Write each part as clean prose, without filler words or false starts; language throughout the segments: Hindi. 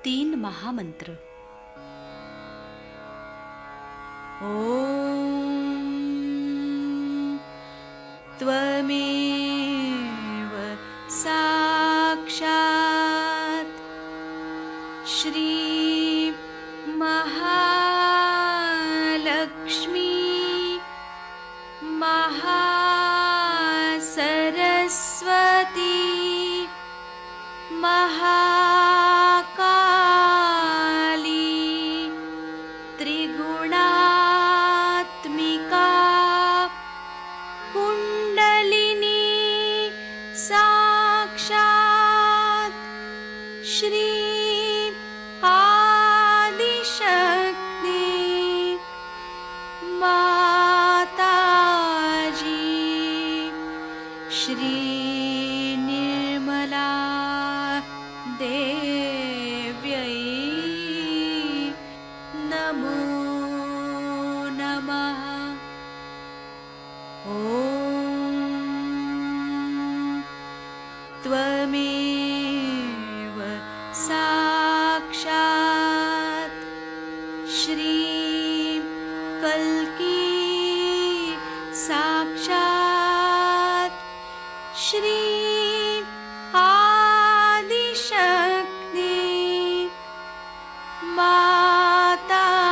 3 महामंत्र। ओम त्वमेव साक्षात् श्री महालक्ष्मी महासरस्वती महाकाली त्रिगुणात्मिका कुंडलिनी साक्षात् श्री आदिशक्ति माताजी श्री निर्मला देव्यै नमो नमः। ॐ त्वमेव साक्षात् श्री कल्की साक्षात् श्री आदिशक्ति माताजी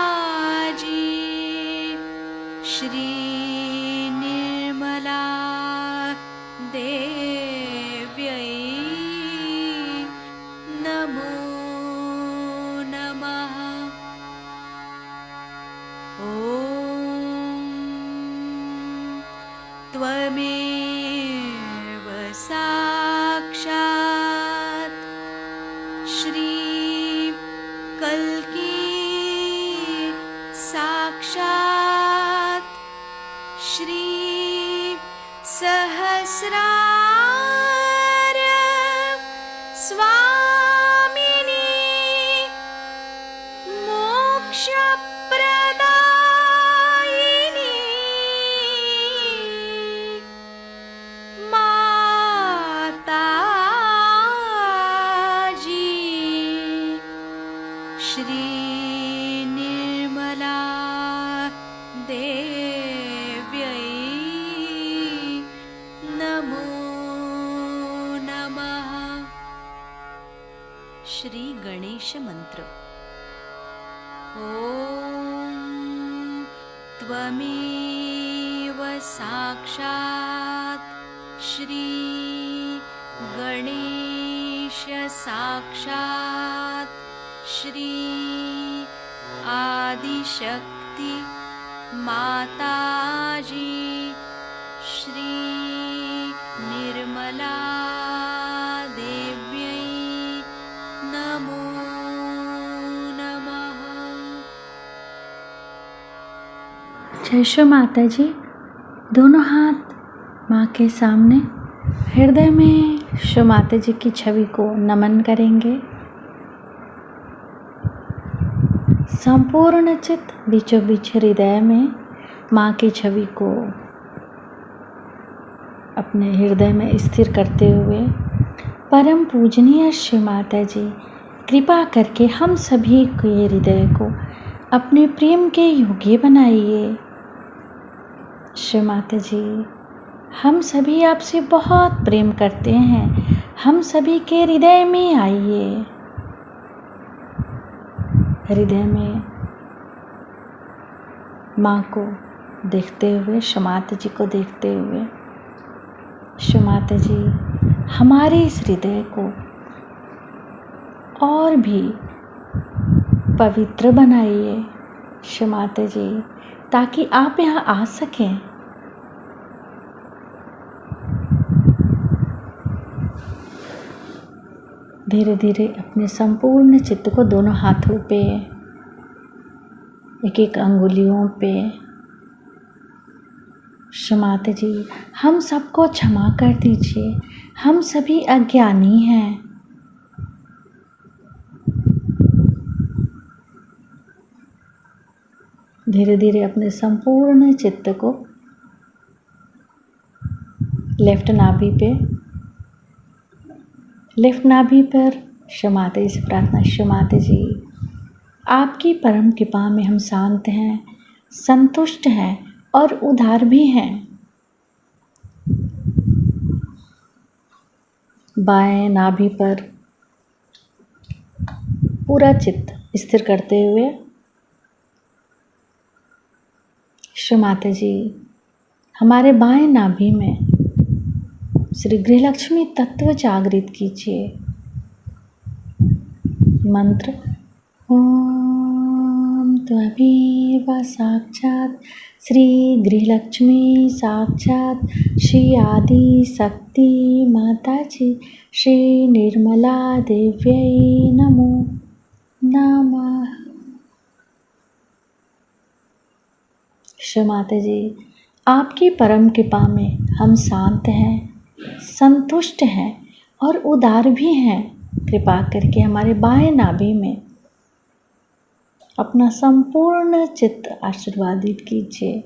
श्री निर्मला देव्यै नमो नमः। ॐ त्वमेव साक्षात् श्री कल्की साक्षात् श्री सहस्रार स्वामिनी मोक्षप्रदायिनी माताजी श्री निर्मला देव्यै नमो नमः। श्री गणेश मंत्र। ओम त्वमेव साक्षात् श्री गणेश साक्षात् श्री आदिशक्ति माताजी श्री निर्मला देव्यै नमो नमः। जय श्री माता जी। दोनों हाथ माँ के सामने हृदय में श्री माता जी की छवि को नमन करेंगे। संपूर्ण चित्त बीचों बीच हृदय में माँ की छवि को अपने हृदय में स्थिर करते हुए परम पूजनीय श्री माता जी कृपा करके हम सभी के हृदय को अपने प्रेम के योग्य बनाइए। श्री माता जी हम सभी आपसे बहुत प्रेम करते हैं, हम सभी के हृदय में आइए। हृदय में माँ को देखते हुए, श्री माता जी को देखते हुए, श्री माता जी हमारे इस हृदय को और भी पवित्र बनाइए श्री माता जी, ताकि आप यहाँ आ सकें। धीरे धीरे अपने संपूर्ण चित्त को दोनों हाथों पे, एक एक अंगुलियों पे, श्री माता जी हम सबको क्षमा कर दीजिए, हम सभी अज्ञानी हैं। धीरे धीरे अपने संपूर्ण चित्त को लेफ्ट नाभि पर क्षमाते से प्रार्थना। क्षमाते जी, आपकी परम कृपा में हम शांत हैं, संतुष्ट हैं और उदार भी हैं। बाएं नाभि पर पूरा चित्त स्थिर करते हुए क्षमाते जी, हमारे बाएं नाभि में श्री गृहलक्ष्मी तत्व जागृत कीजिए। मंत्र ओम त्वमेव साक्षात् श्री गृहलक्ष्मी साक्षात् श्री आदि शक्ति माता जी श्री निर्मला देव्यै नमो नमः। क्षमाते जी, आपकी परम कृपा में हम शांत हैं, संतुष्ट हैं और उदार भी हैं। कृपा करके हमारे बाएं नाभि में अपना संपूर्ण चित्त आशीर्वादित कीजिए।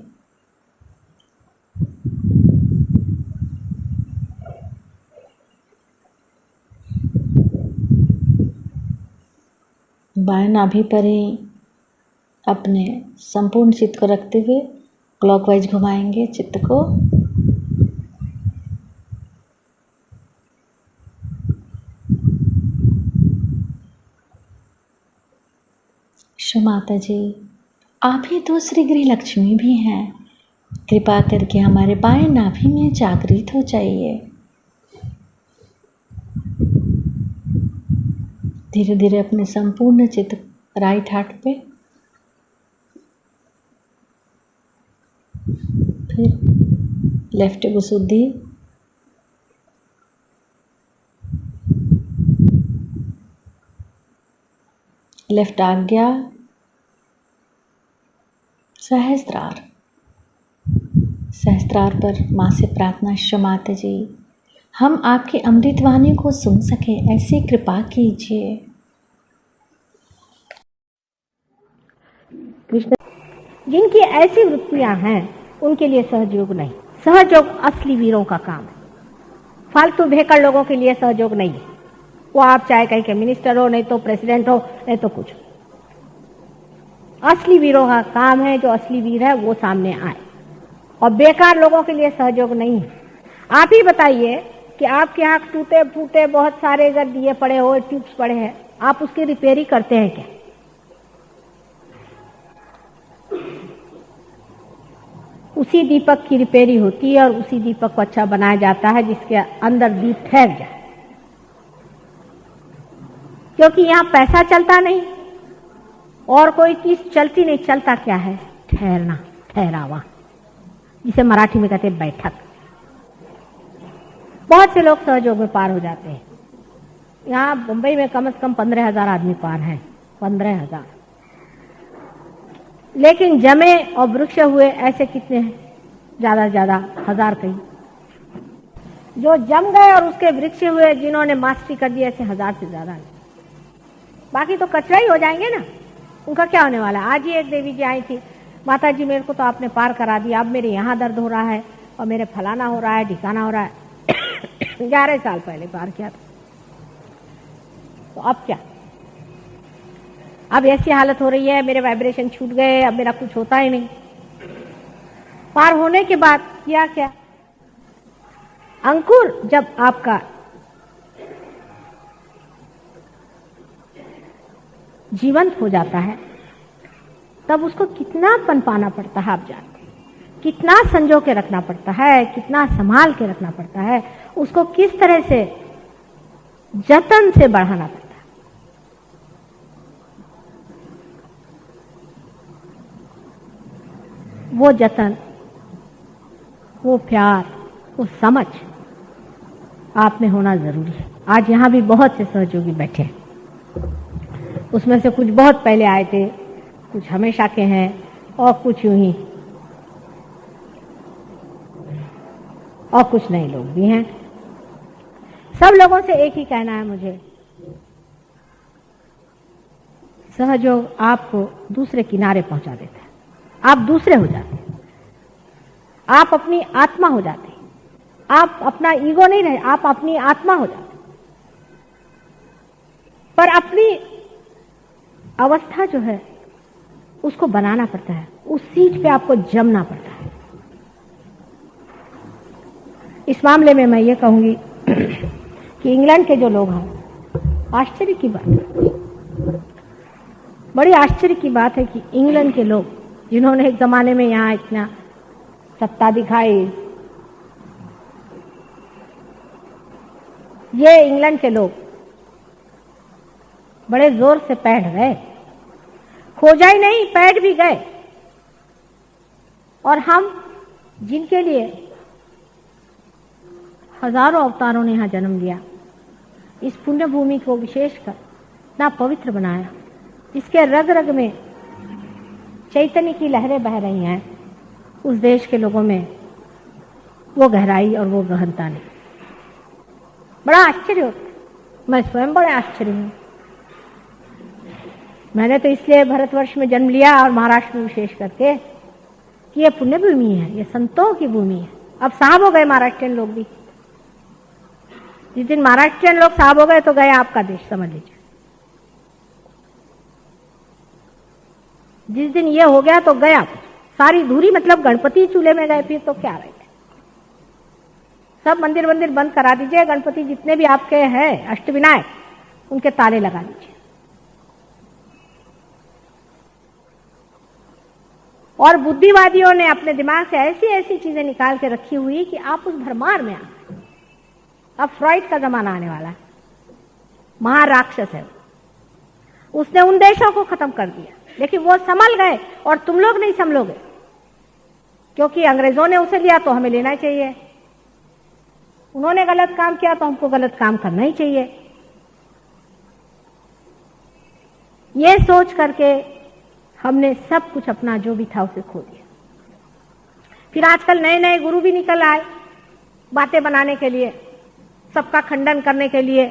बाएं नाभि पर ही अपने संपूर्ण चित्त को रखते हुए क्लॉकवाइज घुमाएंगे चित्त को। माता जी, आप ही तो श्री गृहलक्ष्मी भी हैं। कृपा करके हमारे बाएं नाभि में जागृत हो जाइए। धीरे धीरे अपने संपूर्ण चित्त राइट हार्ट पे, फिर लेफ्ट गुसुद्धि, लेफ्ट आज्ञा, सहस्त्रार। सहस्त्रार पर माँ से प्रार्थना। क्षमाते जी, हम आपकी अमृतवाणी को सुन सके ऐसी कृपा कीजिए। कृष्ण, जिनकी ऐसी वृत्तियां हैं उनके लिए सहयोग नहीं। सहयोग असली वीरों का काम है, फालतू भेकड़ लोगों के लिए सहयोग नहीं है। वो आप चाहे कहीं के मिनिस्टर हो, नहीं तो प्रेसिडेंट हो, नहीं तो कुछ। असली वीरों का काम है, जो असली वीर है वो सामने आए, और बेकार लोगों के लिए सहयोग नहीं है। आप ही बताइए कि आपके यहाँ टूटे फूटे बहुत सारे अगर दिए पड़े हो, ट्यूब्स पड़े हैं, आप उसकी रिपेयरिंग करते हैं क्या? उसी दीपक की रिपेयरिंग होती है और उसी दीपक को अच्छा बनाया जाता है जिसके अंदर दीप ठहर जाए। क्योंकि यहाँ पैसा चलता नहीं और कोई चीज चलती नहीं। चलता क्या है? ठहरना, ठहरावा, जिसे मराठी में कहते हैं बैठक। बहुत से लोग सहयोग में पार हो जाते हैं। यहाँ मुंबई में कम से कम 15,000 आदमी पार हैं, 15,000। लेकिन जमे और वृक्ष हुए ऐसे कितने हैं? ज्यादा से ज्यादा 1000 कहीं। जो जम गए और उसके वृक्ष हुए, जिन्होंने मास्टरी कर दी, ऐसे 1000 से ज्यादा नहीं। बाकी तो कचरा ही हो जाएंगे ना। उनका क्या होने वाला है? आज ही एक देवी जी आई थी, माता जी मेरे को तो आपने पार करा दिया, अब मेरे यहाँ दर्द हो रहा है और मेरे फलाना हो रहा है, ढिकाना हो रहा है। 11 साल पहले पार किया था, तो अब क्या? अब ऐसी हालत हो रही है, मेरे वाइब्रेशन छूट गए, अब मेरा कुछ होता ही नहीं। पार होने के बाद किया क्या? अंकुर जब आपका जीवंत हो जाता है, तब उसको कितना पनपाना पड़ता है आप जानते हैं। कितना संजो के रखना पड़ता है, कितना संभाल के रखना पड़ता है, उसको किस तरह से जतन से बढ़ाना पड़ता है। वो जतन, वो प्यार, वो समझ आप में होना जरूरी है। आज यहाँ भी बहुत से सहयोगी बैठे हैं, उसमें से कुछ बहुत पहले आए थे, कुछ हमेशा के हैं और कुछ यूं ही, और कुछ नए लोग भी हैं। सब लोगों से एक ही कहना है मुझे, सहयोग आपको दूसरे किनारे पहुंचा देता है। आप दूसरे हो जाते हैं, आप अपनी आत्मा हो जाते हैं। आप अपना ईगो नहीं रहे, आप अपनी आत्मा हो जाते हैं। पर अपनी अवस्था जो है उसको बनाना पड़ता है, उस सीट पे आपको जमना पड़ता है। इस मामले में मैं ये कहूंगी कि इंग्लैंड के जो लोग हैं, आश्चर्य की बात है, बड़ी आश्चर्य की बात है कि इंग्लैंड के लोग जिन्होंने एक जमाने में यहाँ इतना सत्ता दिखाई, ये इंग्लैंड के लोग बड़े जोर से पैठ गए, खोजा ही नहीं पैठ भी गए। और हम जिनके लिए हजारों अवतारों ने यहाँ जन्म लिया, इस पुण्य भूमि को विशेषकर इतना पवित्र बनाया, जिसके रग रग में चैतन्य की लहरें बह रही हैं, उस देश के लोगों में वो गहराई और वो गहनता नहीं। बड़ा आश्चर्य होता है, मैं स्वयं बड़े आश्चर्य हूँ। मैंने तो इसलिए भारतवर्ष में जन्म लिया और महाराष्ट्र में विशेष करके कि ये पुण्य भूमि है, ये संतों की भूमि है। अब साहब हो गए महाराष्ट्रियन लोग भी। जिस दिन महाराष्ट्रियन लोग साहब हो गए तो गया आपका देश, समझ लीजिए। जिस दिन ये हो गया तो गया सारी धूरी, मतलब गणपति चूल्हे में गए, फिर तो क्या रहे। सब मंदिर मंदिर बंद करा दीजिए, गणपति जितने भी आपके हैं अष्टविनायक उनके ताले लगा दीजिए। और बुद्धिवादियों ने अपने दिमाग से ऐसी ऐसी चीजें निकाल के रखी हुई कि आप उस भरमार में आ गए। अब फ्रॉइड का जमाना आने वाला है, महाराक्षस है, उसने उन देशों को खत्म कर दिया, लेकिन वो संभल गए और तुम लोग नहीं संभलोगे, क्योंकि अंग्रेजों ने उसे लिया तो हमें लेना चाहिए, उन्होंने गलत काम किया तो हमको गलत काम करना ही चाहिए। ये सोच करके हमने सब कुछ अपना जो भी था उसे खो दिया। फिर आजकल नए नए गुरु भी निकल आए बातें बनाने के लिए, सबका खंडन करने के लिए।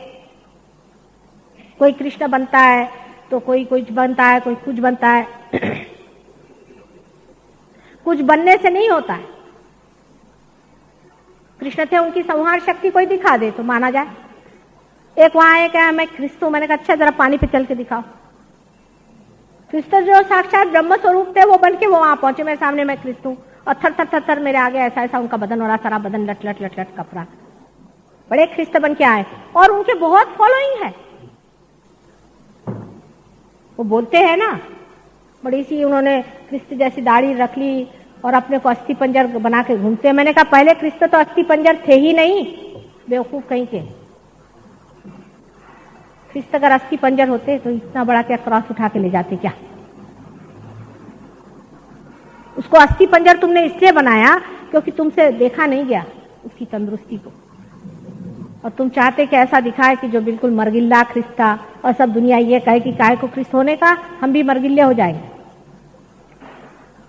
कोई कृष्ण बनता है तो कोई कुछ बनता है, कोई कुछ बनता है। कुछ बनने से नहीं होता है। कृष्ण थे, उनकी संहार शक्ति कोई दिखा दे तो माना जाए। एक वहां एक है, मैं ख्रिस्त हूं, मैंने कहा अच्छा जरा पानी पे चल के दिखाओ। ख्रिस्त जो साक्षात ब्रह्म स्वरूप थे वो बन के वो वहां पहुंचे मेरे सामने, मैं ख्रिस्त हूं, और थर थर थर थर मेरे आगे ऐसा ऐसा उनका बदन हो रहा, सारा बदन लट लट लट लट कपड़ा, बड़े ख्रिस्त बन के आए और उनके बहुत फॉलोइंग है। वो बोलते हैं ना, बड़ी सी उन्होंने ख्रिस्त जैसी दाढ़ी रख ली और अपने को अस्थि पंजर बना के घूमते हैं। मैंने कहा पहले ख्रिस्त तो अस्थि पंजर थे ही नहीं, बेवकूफ कहीं के। ख्रिस्त अगर अस्थि पंजर होते तो इतना बड़ा क्या क्रॉस उठा के ले जाते क्या? उसको अस्थि पंजर तुमने इसलिए बनाया क्योंकि तुमसे देखा नहीं गया उसकी तंदुरुस्ती को, और तुम चाहते कि ऐसा दिखाए कि जो बिल्कुल मरगिल्ला ख्रिस्त था, और सब दुनिया ये कहे कि काहे को ख्रिस्त होने का, हम भी मरगिल्ले हो जाएंगे।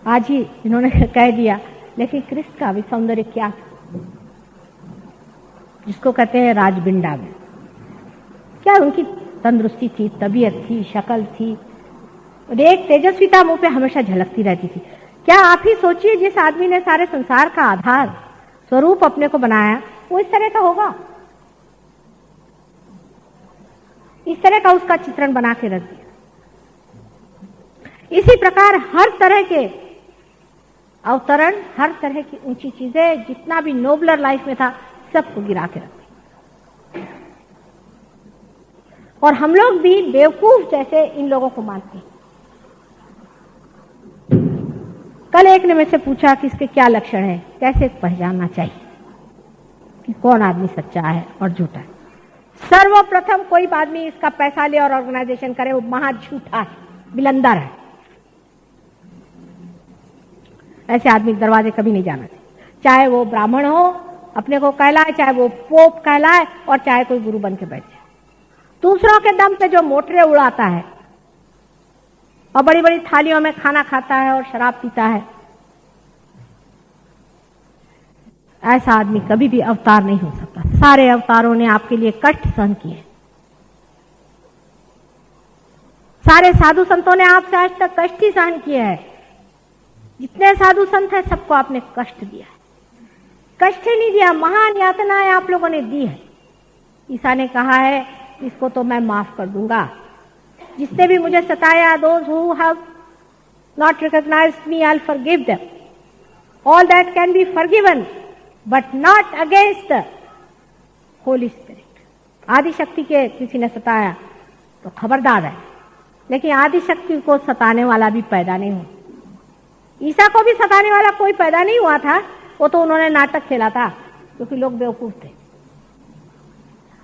आज ही इन्होंने कह दिया, लेकिन ख्रिस्त का भी सौंदर्य क्या था, जिसको कहते हैं राजबिंडा में। क्या उनकी तंदुरुस्ती थी, तबीयत थी, शक्ल थी, और एक तेजस्विता मुंह पे हमेशा झलकती रहती थी। क्या आप ही सोचिए, जिस आदमी ने सारे संसार का आधार स्वरूप अपने को बनाया, वो इस तरह का होगा, इस तरह का उसका चित्रण बना के रख दिया। इसी प्रकार हर तरह के अवतरण, हर तरह की ऊंची चीजें, जितना भी नोबलर लाइफ में था, सबको गिरा के रख दिया। और हम लोग भी बेवकूफ जैसे इन लोगों को मानते हैं। कल एक ने मेरे से पूछा कि इसके क्या लक्षण है, कैसे पहचानना चाहिए कि कौन आदमी सच्चा है और झूठा है। सर्वप्रथम कोई आदमी इसका पैसा ले और ऑर्गेनाइजेशन करे, वो महा झूठा है, बिलंदर है। ऐसे आदमी के दरवाजे कभी नहीं जाना चाहिए, चाहे वो ब्राह्मण हो अपने को कहलाए, चाहे वो पोप कहलाए, और चाहे कोई गुरु बन के बैठे। दूसरों के दम पे जो मोटरे उड़ाता है और बड़ी बड़ी थालियों में खाना खाता है और शराब पीता है, ऐसा आदमी कभी भी अवतार नहीं हो सकता। सारे अवतारों ने आपके लिए कष्ट सहन किए, सारे साधु संतों ने आपसे आज तक कष्ट ही सहन किए हैं। जितने साधु संत हैं सबको आपने कष्ट दिया है, कष्ट ही नहीं दिया, महान यातनाएं आप लोगों ने दी है। ईसा ने कहा है इसको तो मैं माफ कर दूंगा। जिसने भी मुझे सताया, those who have not recognized me, I'll forgive them. All that can be forgiven, but not against the Holy Spirit. आदि शक्ति के किसी ने सताया तो खबरदार है, लेकिन आदि शक्ति को सताने वाला भी पैदा नहीं हुआ। ईसा को भी सताने वाला कोई पैदा नहीं हुआ था, वो तो उन्होंने नाटक खेला था क्योंकि लोग बेवकूफ थे।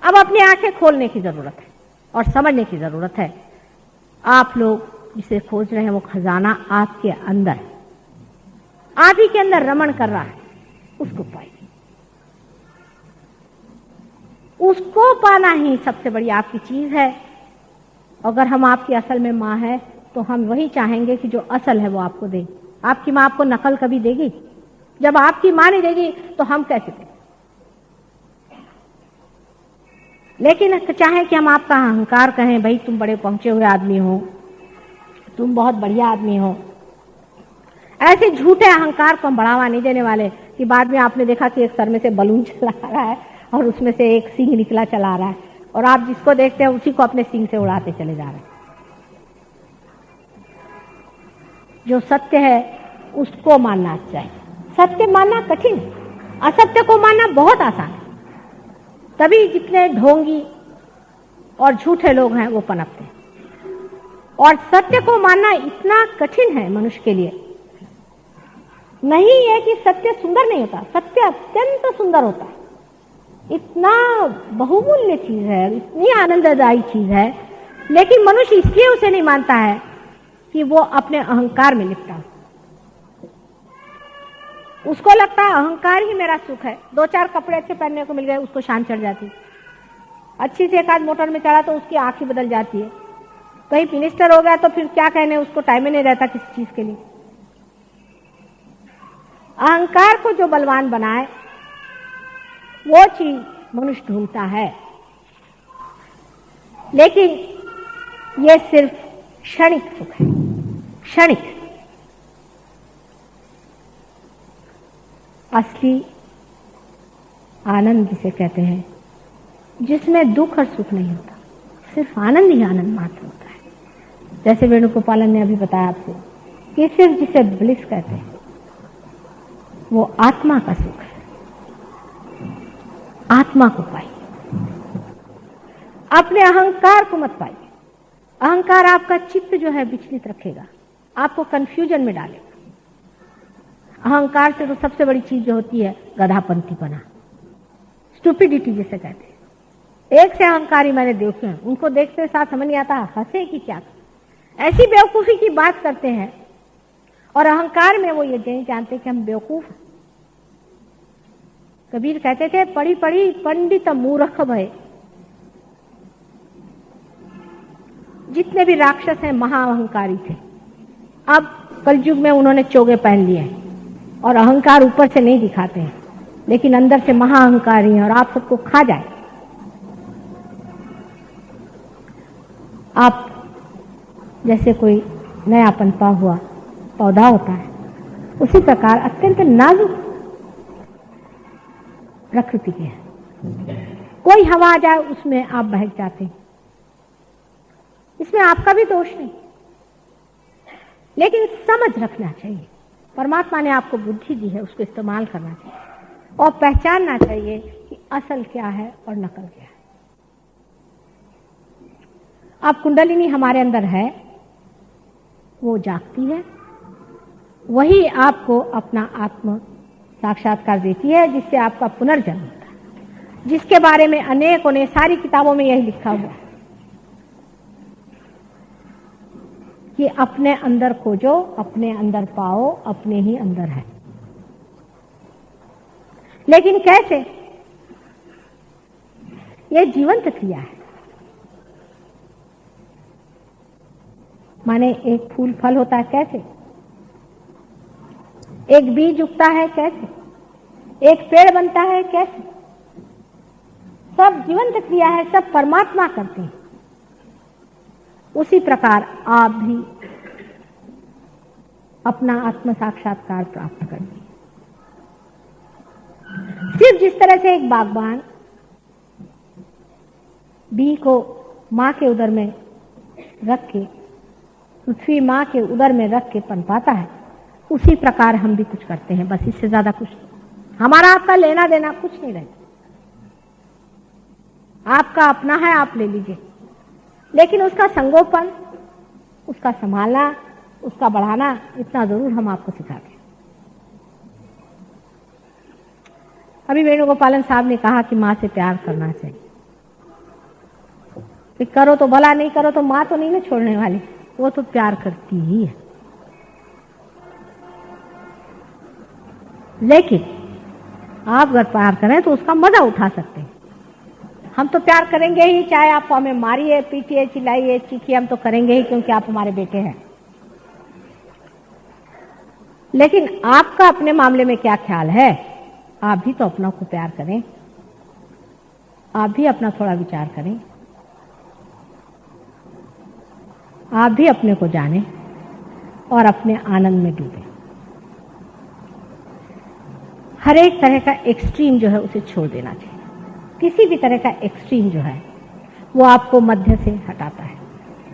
अब अपनी आंखें खोलने की जरूरत है और समझने की जरूरत है। आप लोग जिसे खोज रहे हैं वो खजाना आपके अंदर है, आप ही के अंदर रमण कर रहा है, उसको पाइए। उसको पाना ही सबसे बड़ी आपकी चीज है। अगर हम आपकी असल में माँ है तो हम वही चाहेंगे कि जो असल है वो आपको दे। आपकी माँ आपको नकल कभी देगी? जब आपकी माँ नहीं देगी तो हम कैसे दें? लेकिन चाहे कि हम आपका अहंकार कहें, भाई तुम बड़े पहुंचे हुए आदमी हो, तुम बहुत बढ़िया आदमी हो, ऐसे झूठे अहंकार को हम बढ़ावा नहीं देने वाले कि बाद में आपने देखा कि एक सर में से बलून चला रहा है और उसमें से एक सींग निकला चला रहा है और आप जिसको देखते हैं उसी को अपने सींग से उड़ाते चले जा रहे हैं। जो सत्य है उसको मानना चाहिए। सत्य मानना कठिन है, असत्य को मानना बहुत आसान है। तभी जितने ढोंगी और झूठे लोग हैं वो पनपते हैं। और सत्य को मानना इतना कठिन है मनुष्य के लिए। नहीं है कि सत्य सुंदर नहीं होता, सत्य अत्यंत सुंदर होता है। इतना बहुमूल्य चीज है, इतनी आनंददायी चीज है, लेकिन मनुष्य इसलिए उसे नहीं मानता है कि वो अपने अहंकार में लिपटा। उसको लगता है अहंकार ही मेरा सुख है। दो चार कपड़े अच्छे पहनने को मिल गए, उसको शान चढ़ जाती। अच्छी से एक आध मोटर में चढ़ा तो उसकी आंख ही बदल जाती है। कहीं मिनिस्टर हो गया तो फिर क्या कहने, उसको टाइम ही नहीं रहता किसी चीज के लिए। अहंकार को जो बलवान बनाए वो चीज मनुष्य ढूंढता है, लेकिन ये सिर्फ क्षणिक सुख है, क्षणिक। असली आनंद जिसे कहते हैं, जिसमें दुख और सुख नहीं होता, सिर्फ आनंद ही आनंद मात्र होता है। जैसे वेणुगोपालन ने अभी बताया आपको कि सिर्फ जिसे ब्लिस कहते हैं वो आत्मा का सुख है। आत्मा को पाइए, अपने अहंकार को मत पाइए। अहंकार आपका चित्त जो है विचलित रखेगा, आपको कंफ्यूजन में डालेगा। अहंकार से तो सबसे बड़ी चीज जो होती है गधापंथी बना, स्टूपिडिटी जिसे कहते हैं। एक से अहंकारी मैंने देखे हैं, उनको देखते साथ समझ नहीं आता हंसे कि क्या, ऐसी बेवकूफी की बात करते हैं। और अहंकार में वो ये नहीं जानते कि हम बेवकूफ हैं। कबीर कहते थे पढ़ी पढ़ी पंडित मूर्ख भय। जितने भी राक्षस हैं महाअहंकारी थे। अब कलयुग में उन्होंने चोगे पहन लिए हैं और अहंकार ऊपर से नहीं दिखाते हैं, लेकिन अंदर से महाअहंकारी हैं और आप सबको खा जाए। आप जैसे कोई नया पनपा हुआ पौधा होता है, उसी प्रकार अत्यंत नाजुक प्रकृति के हैं। कोई हवा आ जाए उसमें आप बहक जाते हैं, इसमें आपका भी दोष नहीं, लेकिन समझ रखना चाहिए। परमात्मा ने आपको बुद्धि दी है, उसको इस्तेमाल करना चाहिए और पहचानना चाहिए कि असल क्या है और नकल क्या है। अब कुंडलिनी हमारे अंदर है, वो जागती है, वही आपको अपना आत्म साक्षात्कार देती है, जिससे आपका पुनर्जन्म होता है, जिसके बारे में अनेकों ने सारी किताबों में यही लिखा हुआ है कि अपने अंदर खोजो, अपने अंदर पाओ, अपने ही अंदर है। लेकिन कैसे? यह जीवंत क्रिया है। माने एक फूल फल होता है कैसे, एक बीज उगता है कैसे, एक पेड़ बनता है कैसे, सब जीवंत क्रिया है, सब परमात्मा करते हैं। उसी प्रकार आप भी अपना आत्म साक्षात्कार प्राप्त करिए। सिर्फ जिस तरह से एक बागबान बीज को माँ के उदर में रख के, पृथ्वी माँ के उदर में रख के पनपाता है, उसी प्रकार हम भी कुछ करते हैं, बस इससे ज्यादा कुछ नहीं। हमारा आपका लेना देना कुछ नहीं रहता। आपका अपना है, आप ले लीजिए, लेकिन उसका संगोपन, उसका संभालना, उसका बढ़ाना, इतना जरूर हम आपको सिखाते हैं। अभी वेणुगोपालन साहब ने कहा कि माँ से प्यार करना चाहिए। कि करो तो भला, नहीं करो तो माँ तो नहीं ना छोड़ने वाली, वो तो प्यार करती ही है। लेकिन आप अगर प्यार करें तो उसका मजा उठा सकते हैं। हम तो प्यार करेंगे ही, चाहे आप हमें मारिए, पीटिए, चिल्लाइए, चीखिए, हम तो करेंगे ही, क्योंकि आप हमारे बेटे हैं। लेकिन आपका अपने मामले में क्या ख्याल है? आप भी तो अपना को प्यार करें, आप भी अपना थोड़ा विचार करें, आप भी अपने को जाने और अपने आनंद में डूबे। हर एक तरह का एक्सट्रीम जो है उसे छोड़ देना चाहिए। किसी भी तरह का एक्सट्रीम जो है वो आपको मध्य से हटाता है।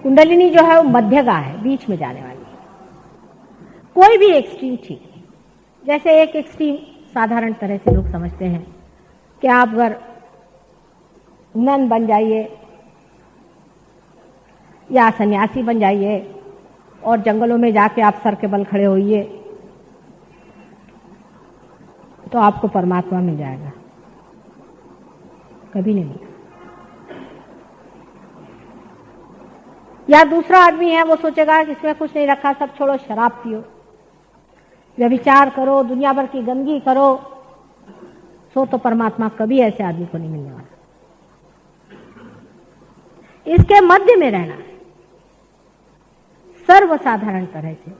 कुंडलिनी जो है वो मध्यगा है, बीच में जाने वाली। कोई भी एक्सट्रीम ठीक नहीं। जैसे एक एक्सट्रीम साधारण तरह से लोग समझते हैं कि आप अगर नन बन जाइए या सन्यासी बन जाइए और जंगलों में जाके आप सर के बल खड़े होइए तो आपको परमात्मा मिल जाएगा। कभी नहीं मिला। या दूसरा आदमी है, वो सोचेगा कि इसमें कुछ नहीं रखा, सब छोड़ो, शराब पियो, व्यभिचार करो, दुनिया भर की गंदगी करो, सो तो परमात्मा कभी ऐसे आदमी को नहीं मिलने वाला। इसके मध्य में रहना है, सर्वसाधारण तरह से,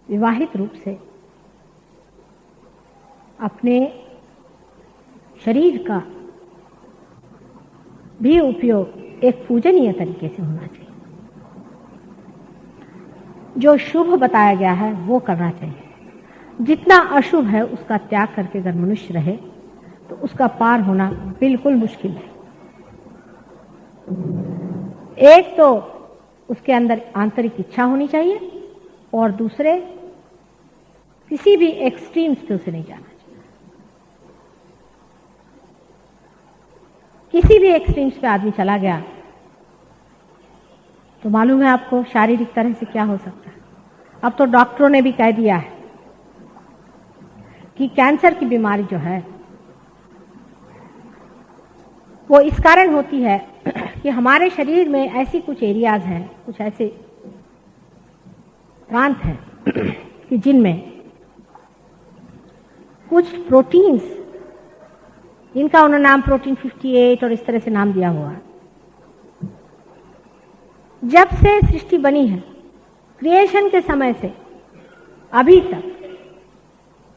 विवाहित रूप से अपने शरीर का भी उपयोग एक पूजनीय तरीके से होना चाहिए। जो शुभ बताया गया है वो करना चाहिए। जितना अशुभ है उसका त्याग करके अगर मनुष्य रहे तो उसका पार होना बिल्कुल मुश्किल है। एक तो उसके अंदर आंतरिक इच्छा होनी चाहिए और दूसरे किसी भी एक्सट्रीम्स पे उसे नहीं जाना चाहिए। किसी भी एक्सट्रीम्स पे आदमी चला गया तो मालूम है आपको शारीरिक तरह से क्या हो सकता है। अब तो डॉक्टरों ने भी कह दिया है कि कैंसर की बीमारी जो है वो इस कारण होती है कि हमारे शरीर में ऐसी कुछ एरियाज हैं, कुछ ऐसे प्रांत हैं कि जिनमें कुछ प्रोटीन्स, जिनका उन्होंने नाम प्रोटीन 58 और इस तरह से नाम दिया हुआ है, जब से सृष्टि बनी है, क्रिएशन के समय से अभी तक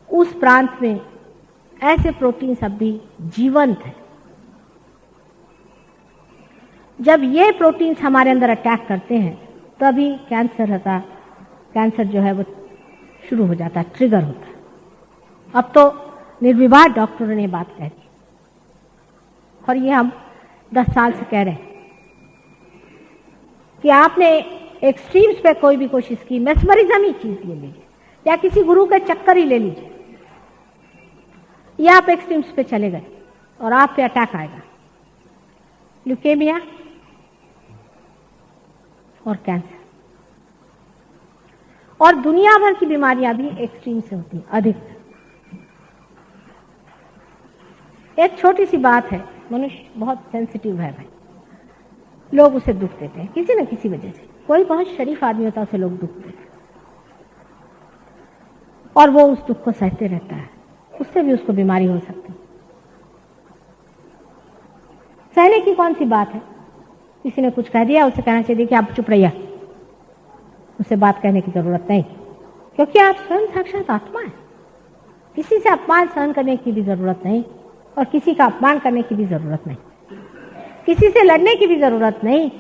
उस प्रांत में ऐसे प्रोटीन्स अब भी जीवंत हैं। जब ये प्रोटीन्स हमारे अंदर अटैक करते हैं तभी कैंसर जो है वो शुरू हो जाता है, ट्रिगर होता है। अब तो निर्विवाद डॉक्टरों ने बात कह दी और ये हम 10 साल से कह रहे हैं कि आपने एक्सट्रीम्स पे कोई भी कोशिश की, मेस्मरिज्म ही चीज ले लीजिए या किसी गुरु के चक्कर ही ले लीजिए, या आप एक्सट्रीम्स पे चले गए और आप पे अटैक आएगा, ल्यूकेमिया और कैंसर और दुनिया भर की बीमारियां भी एक्सट्रीम से होती हैं अधिक। एक छोटी सी बात है, मनुष्य बहुत सेंसिटिव है भाई, लोग उसे दुख देते हैं किसी न किसी वजह से। कोई बहुत शरीफ आदमी होता है उसे लोग दुख देते हैं और वो उस दुख को सहते रहता है, उससे भी उसको बीमारी हो सकती है। सहने की कौन सी बात है? किसी ने कुछ कह दिया, उसे कहना चाहिए कि आप चुप रहिए, उसे बात कहने की जरूरत नहीं, क्योंकि आप स्वयं साक्षात आत्मा है। किसी से अपमान सहन करने की भी जरूरत नहीं और किसी का अपमान करने की भी जरूरत नहीं, किसी से लड़ने की भी जरूरत नहीं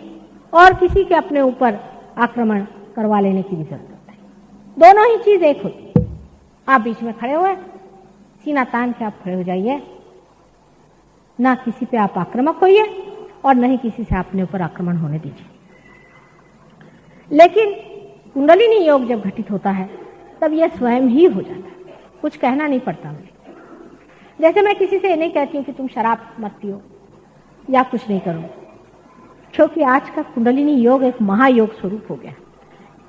और किसी के अपने ऊपर आक्रमण करवा लेने की भी जरूरत नहीं। दोनों ही चीज एक होती है। आप बीच में खड़े हुए, सीना तान के आप खड़े हो जाइए, ना किसी पे आप आक्रामक होइए और न ही किसी से अपने ऊपर आक्रमण होने दीजिए। लेकिन कुंडलिनी योग जब घटित होता है तब यह स्वयं ही हो जाता है, कुछ कहना नहीं पड़ता मुझे। जैसे मैं किसी से ये नहीं कहती हूँ कि तुम शराब मत पियो या कुछ नहीं करो, क्योंकि आज का कुंडलिनी योग एक महायोग स्वरूप हो गया,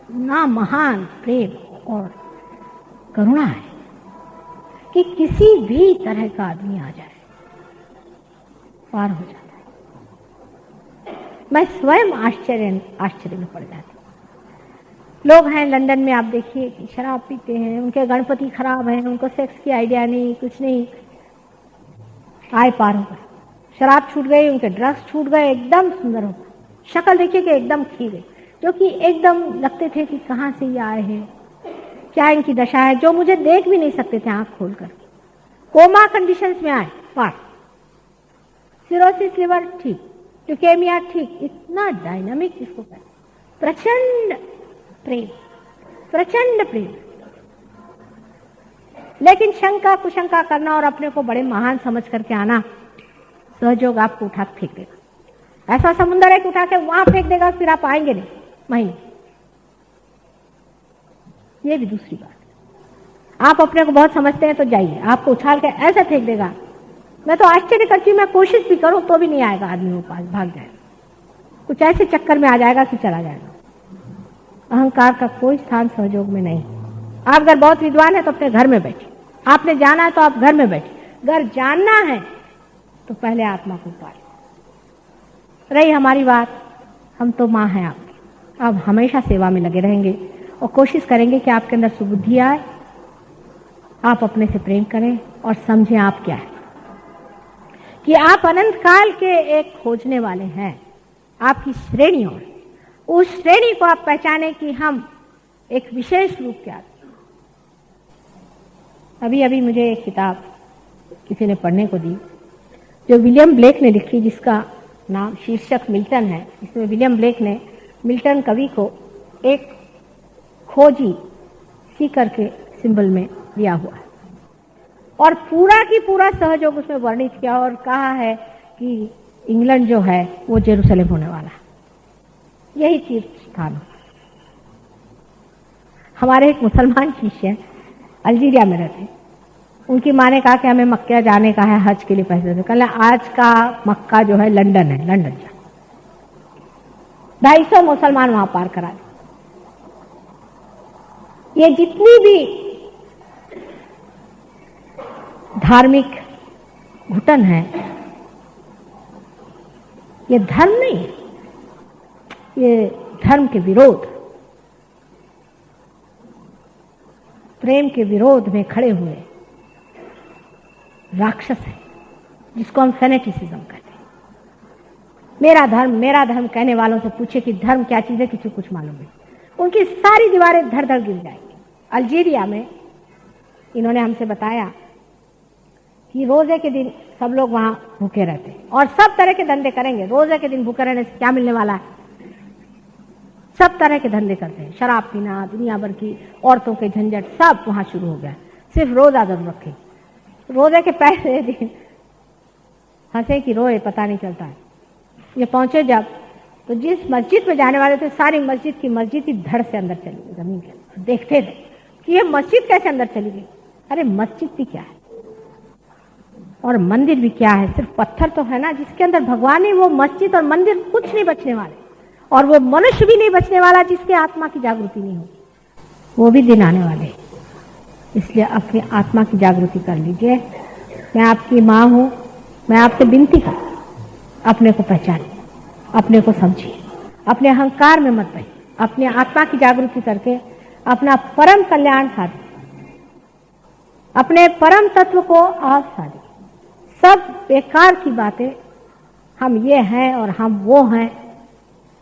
ना महान प्रेम और करुणा है कि किसी भी तरह का आदमी आ जाए पार हो जाता है। मैं स्वयं आश्चर्य में पड़ जाती। लोग हैं लंदन में, आप देखिए कि शराब पीते हैं, उनके गणपति खराब हैं, उनको सेक्स की आइडिया नहीं, कुछ नहीं, आए पार हो गए, शराब छूट गई, उनके ड्रग्स छूट गए, एकदम सुंदर हो गए, शक्ल देखिए कि एकदम खी गई, जो कि एकदम लगते थे कि कहाँ से ये आए हैं, क्या इनकी दशा है, जो मुझे देख भी नहीं सकते थे आंख खोलकर, कोमा कंडीशंस में आए पार, सिरोसिस लिवर ठीक, ल्यूकेमिया ठीक, इतना डायनामिक जिसको कहते, प्रचंड प्रेम, प्रचंड प्रेम। लेकिन शंका कुशंका करना और अपने को बड़े महान समझ करके आना, सहयोग आपको उठा फेंक देगा। ऐसा समुंदर है कि उठा के वहां फेंक देगा, फिर आप आएंगे नहीं महीने। ये भी दूसरी बात। आप अपने को बहुत समझते हैं तो जाइए, आपको उछाल के ऐसा फेंक देगा, मैं तो आश्चर्य करती हूँ, मैं कोशिश भी करूं तो भी नहीं आएगा, आदमी वो पास भाग जाएगा, कुछ ऐसे चक्कर में आ जाएगा कि चला जाएगा। अहंकार का कोई स्थान सहयोग में नहीं। आप अगर बहुत विद्वान है तो अपने घर में बैठिए, आपने जाना है तो आप घर में बैठिए, अगर जानना है तो पहले आत्मा को पाले। रही हमारी बात, हम तो माँ हैं आपकी, अब हमेशा सेवा में लगे रहेंगे और कोशिश करेंगे कि आपके अंदर सुबुद्धि आए, आप अपने से प्रेम करें और समझें आप क्या है, कि आप अनंत काल के एक खोजने वाले हैं, आपकी श्रेणियों में उस श्रेणी को आप पहचाने कि हम एक विशेष रूप के आते। अभी अभी मुझे एक किताब किसी ने पढ़ने को दी जो विलियम ब्लेक ने लिखी, जिसका नाम शीर्षक मिल्टन है। इसमें विलियम ब्लेक ने मिल्टन कवि को एक खोजी सी करके सिंबल में दिया हुआ है और पूरा की पूरा सहयोग उसमें वर्णित किया और कहा है कि इंग्लैंड जो है वो जेरूसलेम होने वाला है, यही तीर्थ स्थान है। हमारे एक मुसलमान शिष्य अल्जीरिया में रहते, उनकी माँ ने कहा कि हमें मक्का जाने का है, हज के लिए पैसे दो। कल आज का मक्का जो है लंदन है, लंदन जा 250 मुसलमान वहां पार करा दे। ये जितनी भी धार्मिक घुटन है, ये धर्म नहीं है, ये धर्म के विरोध, प्रेम के विरोध में खड़े हुए राक्षस है, जिसको हम फेनेटिसिज्म कहते हैं। मेरा धर्म कहने वालों से पूछे कि धर्म क्या चीज है, किसी को कुछ मालूम नहीं, उनकी सारी दीवारें धड़ धड़ गिर जाएंगी। अल्जीरिया में इन्होंने हमसे बताया कि रोजे के दिन सब लोग वहां भूखे रहते हैं और सब तरह के धंधे करेंगे। रोजे के दिन भूखे रहने से क्या मिलने वाला है, सब तरह के धंधे करते हैं, शराब पीना, दुनिया भर की औरतों के झंझट, सब वहां शुरू हो गया। सिर्फ रोजा जरूर रखे, रोजे के पहले दिन हंसे कि रोए पता नहीं चलता है। ये पहुंचे जब, तो जिस मस्जिद में जाने वाले थे, सारी मस्जिद ही धड़ से अंदर चली गई जमीन के अंदर। देखते थे कि ये मस्जिद कैसे अंदर चली गई। अरे मस्जिद भी क्या है और मंदिर भी क्या है, सिर्फ पत्थर तो है ना जिसके अंदर भगवान है। वो मस्जिद और मंदिर कुछ नहीं बचने वाले, और वो मनुष्य भी नहीं बचने वाला जिसके आत्मा की जागृति नहीं होगी। वो भी दिन आने वाले, इसलिए अपनी आत्मा की जागृति कर लीजिए। मैं आपकी माँ हूं, मैं आपसे विनती कर, अपने को पहचानिए, अपने को समझिए, अपने अहंकार में मत रहिए, अपने आत्मा की जागृति करके अपना परम कल्याण साधिए, अपने परम तत्व को आप साधिए। सब बेकार की बातें, हम ये हैं और हम वो हैं,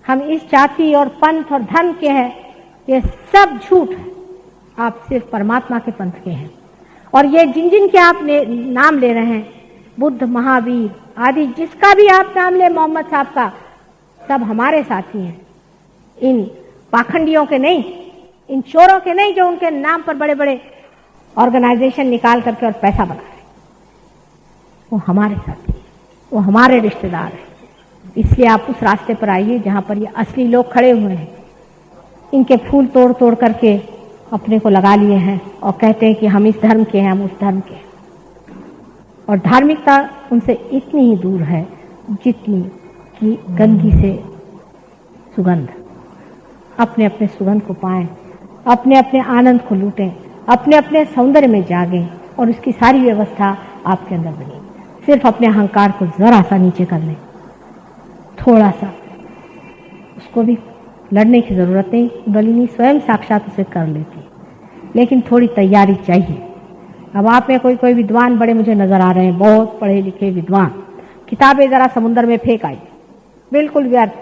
हम इस जाति और पंथ और धर्म के हैं, ये सब झूठ है। आप सिर्फ परमात्मा के पंथ के हैं। और ये जिन जिन के आप नाम ले रहे हैं, बुद्ध, महावीर आदि, जिसका भी आप नाम ले, मोहम्मद साहब का, सब हमारे साथी हैं। इन पाखंडियों के नहीं, इन चोरों के नहीं, जो उनके नाम पर बड़े बड़े ऑर्गेनाइजेशन निकाल करके और पैसा बना रहे, वो हमारे साथी, वो हमारे रिश्तेदार हैं। इसलिए आप उस रास्ते पर आइए जहाँ पर ये असली लोग खड़े हुए हैं। इनके फूल तोड़ तोड़ करके अपने को लगा लिए हैं और कहते हैं कि हम इस धर्म के हैं, हम उस धर्म के हैं। और धार्मिकता उनसे इतनी ही दूर है जितनी कि गंदगी से सुगंध। अपने अपने सुगंध को पाएं, अपने अपने आनंद को लूटें, अपने अपने सौंदर्य में जागें और उसकी सारी व्यवस्था आपके अंदर बनी। सिर्फ अपने अहंकार को जरा सा नीचे कर लें, थोड़ा सा, उसको भी लड़ने की जरूरत नहीं, कुंडलिनी स्वयं साक्षात उसे कर लेती, लेकिन थोड़ी तैयारी चाहिए। अब आप में कोई कोई विद्वान बड़े मुझे नजर आ रहे हैं, बहुत पढ़े लिखे विद्वान, किताबें जरा समुद्र में फेंक आई, बिल्कुल व्यर्थ,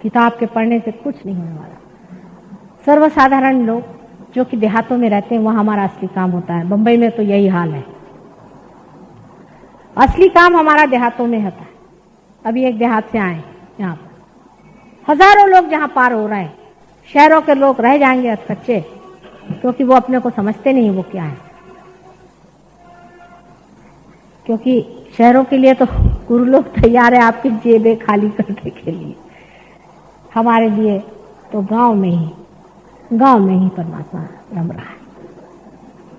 किताब के पढ़ने से कुछ नहीं होने वाला। सर्वसाधारण लोग जो कि देहातों में रहते हैं, वहां हमारा असली काम होता है। बंबई में तो यही हाल है, असली काम हमारा देहातों में होता है। अभी एक देहात से आए, यहाँ पर हजारों लोग जहाँ पार हो रहे हैं, शहरों के लोग रह जाएंगे कच्चे, क्योंकि वो अपने को समझते नहीं वो क्या है। क्योंकि शहरों के लिए तो गुरु लोग तैयार है आपकी जेबें खाली करने के लिए, हमारे लिए तो गांव में ही परमात्मा रम रहा है।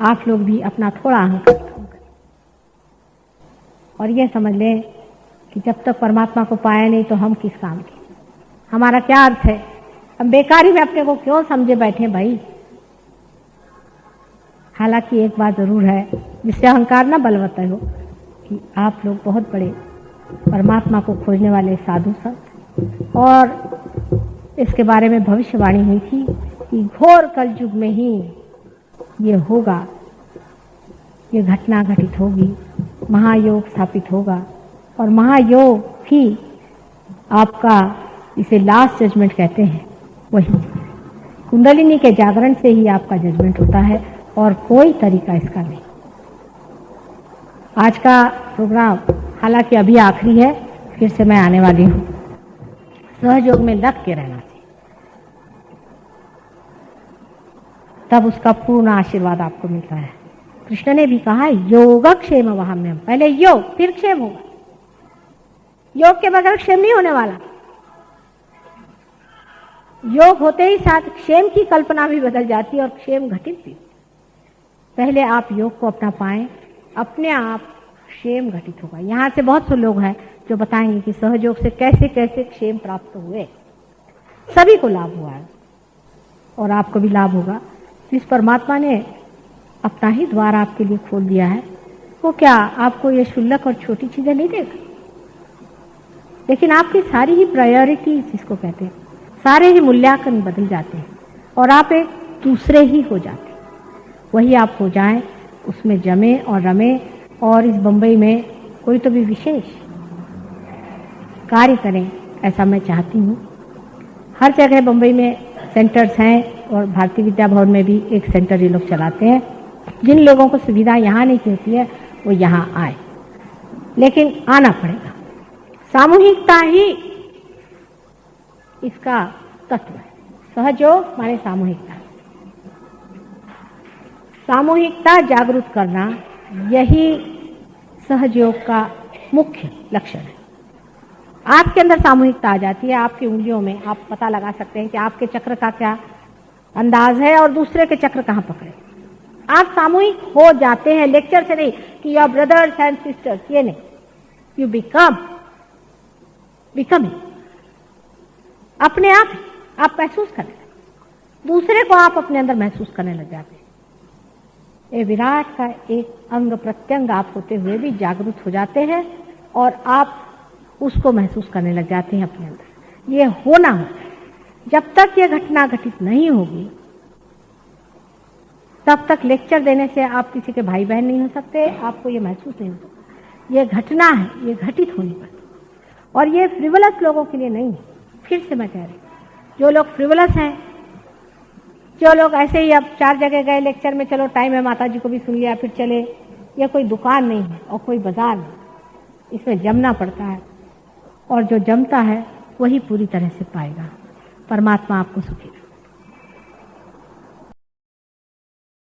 आप लोग भी अपना थोड़ा अहंकार कम करें और ये समझ लें कि जब तक परमात्मा को पाया नहीं तो हम किस काम के, हमारा क्या अर्थ है, हम बेकारी में अपने को क्यों समझे बैठे भाई। हालांकि एक बात जरूर है जिससे अहंकार न बलवता हो, कि आप लोग बहुत बड़े परमात्मा को खोजने वाले साधु संत, और इसके बारे में भविष्यवाणी हुई थी कि घोर कलयुग में ही ये होगा, ये घटना घटित होगी, महायोग स्थापित होगा। और महायोग ही आपका, इसे लास्ट जजमेंट कहते हैं, वही कुंडलिनी के जागरण से ही आपका जजमेंट होता है और कोई तरीका इसका नहीं। आज का प्रोग्राम हालांकि अभी आखिरी है, फिर से मैं आने वाली हूँ। सहयोग में लग के रहना चाहिए, तब उसका पूर्ण आशीर्वाद आपको मिलता है। कृष्ण ने भी कहा योगक्षेम वहाम्यम, पहले योग फिर क्षेम होगा। योग के बगैर क्षेम नहीं होने वाला। योग होते ही साथ क्षेम की कल्पना भी बदल जाती है और क्षेम घटित भी। पहले आप योग को अपना पाएं, अपने आप क्षेम घटित होगा। यहाँ से बहुत से लोग हैं जो बताएंगे कि सहयोग से कैसे कैसे क्षेम प्राप्त हुए। सभी को लाभ हुआ है और आपको भी लाभ होगा। जिस परमात्मा ने अपना ही द्वार आपके लिए खोल दिया है, वो क्या आपको ये क्षुल्लक और छोटी चीजें नहीं देगा, लेकिन आपकी सारी ही प्रायोरिटी जिसको कहते हैं, सारे ही मूल्यांकन बदल जाते हैं और आप एक दूसरे ही हो जाते हैं। वही आप हो जाएं, उसमें जमे और रमे और इस बंबई में कोई तो भी विशेष कार्य करें, ऐसा मैं चाहती हूँ। हर जगह बंबई में सेंटर्स हैं और भारतीय विद्या भवन में भी एक सेंटर ये लोग चलाते हैं। जिन लोगों को सुविधा यहाँ नहीं होती है वो यहाँ आए, लेकिन आना पड़ेगा। सामूहिकता ही इसका तत्व है। सहयोग माने सामूहिकता, सामूहिकता जागरूक करना, यही सहयोग का मुख्य लक्षण है। आपके अंदर सामूहिकता आ जाती है, आपकी उंगलियों में आप पता लगा सकते हैं कि आपके चक्र का क्या अंदाज है और दूसरे के चक्र कहाँ पकड़े। आप सामूहिक हो जाते हैं, लेक्चर से नहीं कि you are brothers and sisters, ये नहीं, यू बिकमिंग अपने आप महसूस करने, दूसरे को आप अपने अंदर महसूस करने लग जाते हैं। ये विराट का एक अंग प्रत्यंग आप होते हुए भी जागरूक हो जाते हैं और आप उसको महसूस करने लग जाते हैं अपने अंदर। ये होना है। जब तक ये घटना घटित नहीं होगी तब तक लेक्चर देने से आप किसी के भाई बहन नहीं हो सकते, आपको ये महसूस नहीं हो सकता। ये घटना है, ये घटित होनी पड़ती, और ये फ्रिवलस लोगों के लिए नहीं है। फिर से मैं कह रही हूँ, जो लोग फ्रिवलस हैं, जो लोग ऐसे ही अब 4 जगह गए लेक्चर में, चलो टाइम है माता जी को भी सुन लिया फिर चले, ये कोई दुकान नहीं है और कोई बाजार नहीं, इसमें जमना पड़ता है और जो जमता है वही पूरी तरह से पाएगा। परमात्मा आपको सुखी रखे।